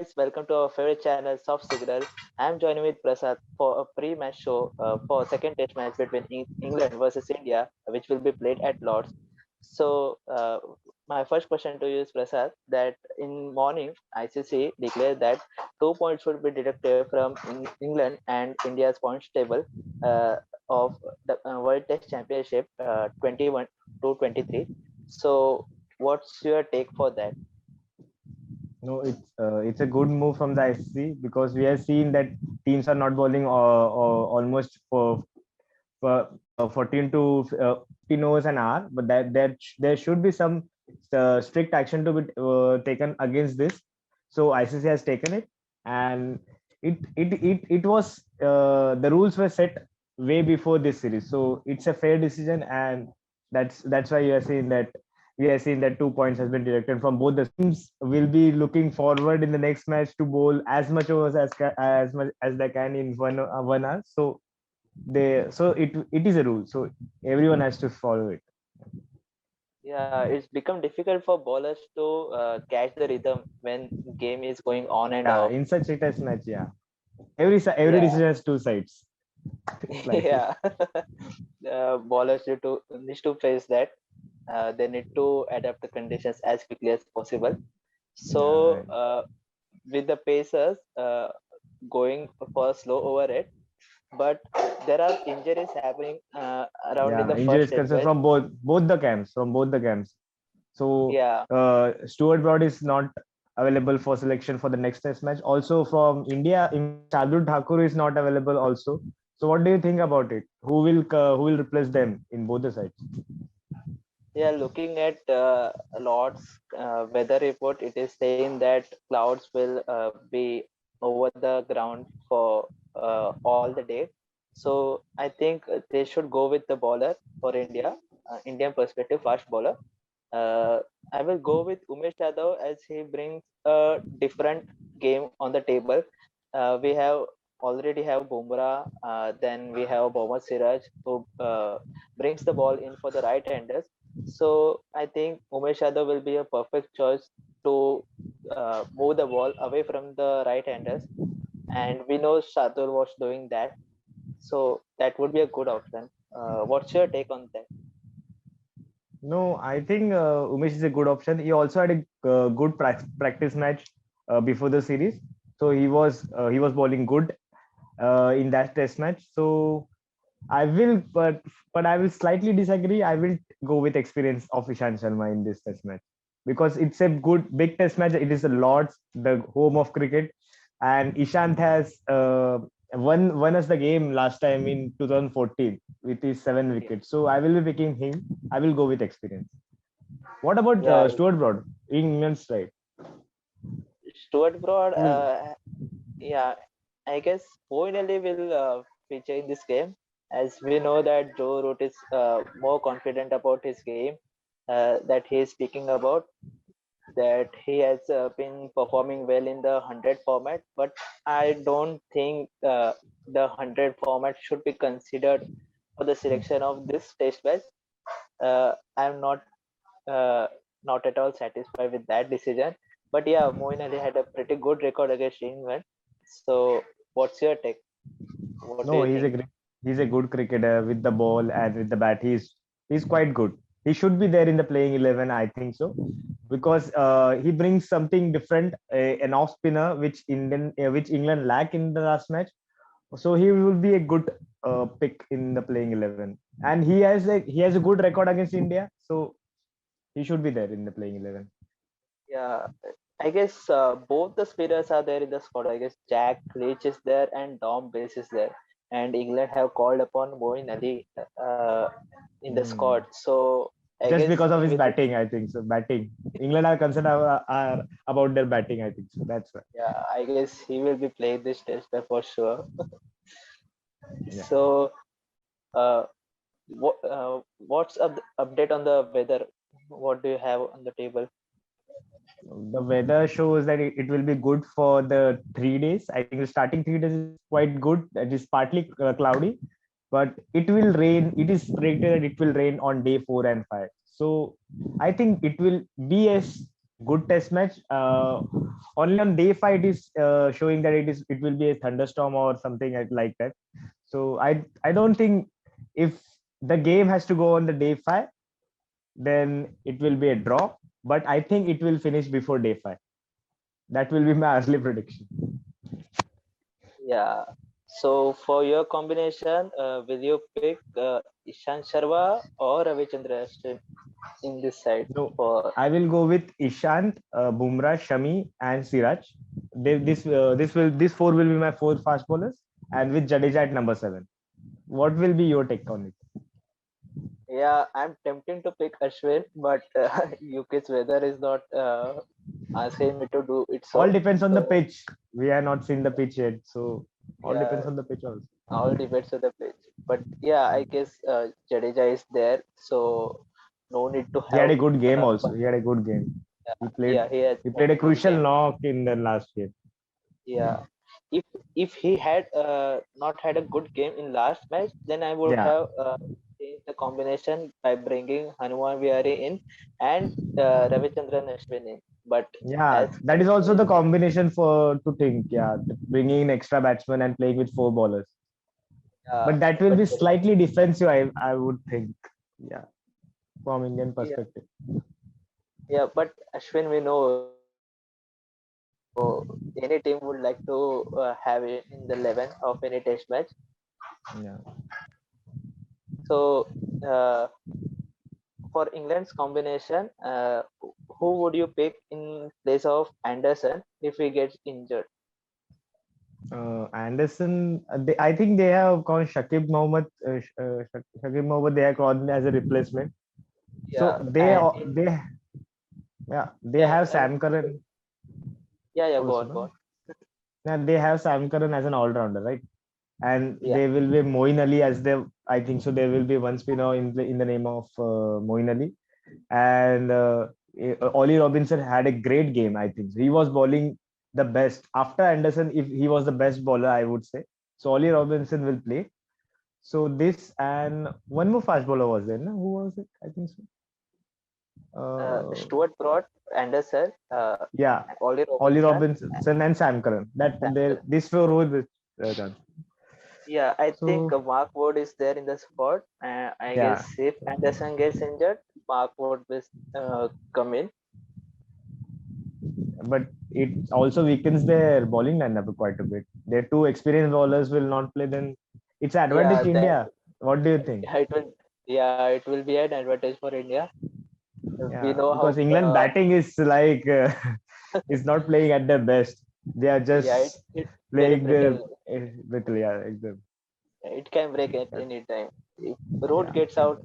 guys, welcome to our favorite channel, Soft Signal. I'm joining with Prasad for a pre-match show for second test match between England versus India, which will be played at Lords. So, my first question to you is, Prasad, that in morning ICC declared that 2 points would be deducted from England and India's points table uh, of the World Test Championship 21 to 23. So, what's your take for that? No, it's a good move from the ICC because we have seen that teams are not bowling almost for 14 to 15 overs an hour, but there should be some strict action to be taken against this. So ICC has taken it, and it was the rules were set way before this series, so it's a fair decision, and that's why you are seeing that we are seeing that 2 points has been deducted from both the teams. Will be looking forward in the next match to bowl as much overs as much as they can in 1 hour. So it is a rule, so everyone has to follow it. Yeah, it's become difficult for bowlers to catch the rhythm when game is going on and Yeah, off. in such a test match, yeah, every Yeah, decision has two sides. Slightly. yeah. Bowlers need to face that. They need to adapt the conditions as quickly as possible. Yeah, So, right. with the Pacers going for slow over it, but there are injuries happening around in Yeah, the injury first is test concerned match. from both the camps. So Yeah, Stuart Broad is not available for selection for the next test match. Also from India, Shardul Thakur is not available also. So what do you think about it? Who will replace them in both the sides? yeah. Looking at Lord's weather report, it is saying that clouds will be over the ground for all the day. So I think they should go with the bowler for India, Indian perspective, fast bowler. Uh, I will go with Umesh Yadav as he brings a different game on the table. We have already have Bumrah, then we have Mohammad Siraj who brings the ball in for the right-handers. So I think Umesh Yadav will be a perfect choice to move the ball away from the right-handers, and we know Shardul was doing that, so that would be a good option. What's your take on that? No, I think Umesh is a good option. He also had a good practice match before the series, so he was bowling good in that test match. So I will, but I will slightly disagree. I will go with experience of Ishan Sharma in this test match because it's a good big test match. It is the Lords, the home of cricket, and Ishant has won us the game last time in 2014 with his 7 wickets. So I will be picking him. I will go with experience. What about Yeah, Stuart Broad, England's side? Stuart Broad. Who will? Yeah, I guess Moeen Ali will feature in this game, as we know that Joe Root is more confident about his game that he is speaking about. That he has been performing well in the 100 format, but I don't think the 100 format should be considered for the selection of this test match. I'm uh, not at all satisfied with that decision. But yeah, Moeen Ali had a pretty good record against England. So, what's your take? What do No, you think? he's a good cricketer with the ball and with the bat. He's quite good. He should be there in the playing 11. I think so because he brings something different, an off spinner which England lack in the last match. So he will be a good pick in the playing 11, and he has a good record against India. So he should be there in the playing 11. Yeah, I guess both the spinners are there in the squad. I guess Jack Leach is there and Dom Base is there. And England have called upon Moeen Ali in the squad. Hmm. So I Just guess because of his with batting, I think so. Batting. England are concerned about their batting, I think so. That's why. yeah, I guess he will be playing this test for sure. Yeah. So what's update on the weather? What do you have on the table? The weather shows that it will be good for the 3 days. I think the starting 3 days is quite good. It is partly cloudy, but it will rain. It is predicted that it will rain on day 4 and 5. So I think it will be a good test match. Only on day 5 it is showing that it will be a thunderstorm or something like that. So I don't think if the game has to go on the day 5, then it will be a draw. But I think it will finish before day 5. That will be my early prediction. Yeah. So for your combination, will you pick Ishan Sharma or Ravichandra Ashwin in this side? So For I will go with Ishant, Bumrah, Shami, and Siraj. This four will be my four fast bowlers, and with Jadeja at number 7. What will be your take on it? yeah, I'm tempting to pick Ashwin, but UK's weather is not asking me to do it. All So depends on the so pitch. We have not seen the pitch yet, so all yeah, depends on the pitch also. all depends on the pitch. But yeah, I guess Jadeja is there, so no need to He had have a good game also. but He had a good game. He played yeah, he has he had played a a good crucial game. knock in the last game. Yeah, if he had not had a good game in last match, then I would Yeah, have changed the combination by bringing Hanuman Vihari in and Ravichandran Ashwin in. But yeah. as That is also currently the things, combination for to think. Yeah, bringing in extra batsmen and playing with 4 bowlers. But that will but be slightly defensive, I would think. Yeah, from Indian yeah, perspective. yeah, but Ashwin, we know so any team would like to have it in the 11 of any test match. Yeah. So uh, for England's combination, who would you pick in place of Anderson if he gets injured? Anderson, I think they have called Shakib Mohammed. Shakib Mohammed, they have called as a replacement. So Yeah, and in they yeah, have Sam Curran yeah, go also, on, go no? on. Yeah, they have Sam Curran as an all-rounder, right? And Yeah, they will be Moeen Ali as the. I think so. There will be one spinner in the name of Moeen Ali, and Ollie Robinson had a great game. I think he was bowling the best after Anderson. If he was the best bowler, I would say. So Ollie Robinson will play. So this and one more fast bowler was there. No? Who was it? I think so. Uh, Stuart Broad, Anderson, yeah, Ollie Ollie Robinson, Robinson and Sam Curran. That Sam they Curran. this four would be done. Yeah, I think So Mark Wood is there in the squad. I yeah, guess if Anderson gets injured, Mark Wood will come in. but it also weakens their bowling lineup quite a bit. Their two experienced bowlers will not play. Then it's an advantage Yeah, to then India. What do you think? it will. Yeah, it will be an advantage for India. We Yeah, know because how. England batting is like is not playing at their best. They are Yeah, just it's very playing the breakable. little, yeah, exactly. It can break at Yeah, any time. If Root yeah, gets out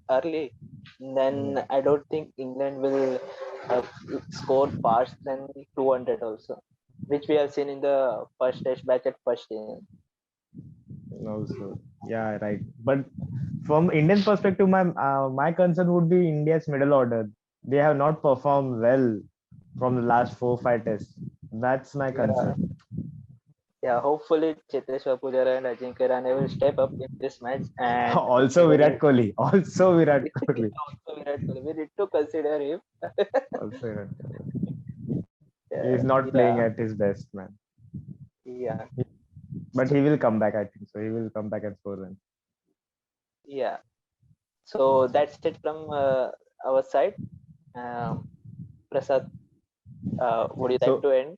early, yeah. then I don't think England will uh, score fast than 200 also, which we have seen in the first test match at first inning. Also, yeah, right. But from Indian perspective, my concern would be India's middle order. They have not performed well from the last 4 5 tests. That's my Yeah, concern. yeah. Hopefully, Cheteshwar Pujara and Ajinkya Rahane will step up in this match and Also will Virat Kohli. Also Virat Kohli. also Virat Kohli. We need to consider him. Also Virat Kohli. He Yeah, is not playing yeah, at his best, man. yeah, But he will come back, I think. So he will come back and score runs. yeah. So that's it from our side. Um, Prasad, would you like So to end?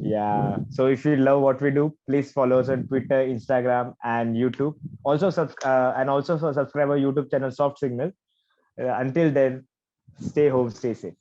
yeah. So if you love what we do, please follow us on Twitter, Instagram, and YouTube. Also subscribe our YouTube channel, Soft Signal. Until then, stay home, stay safe.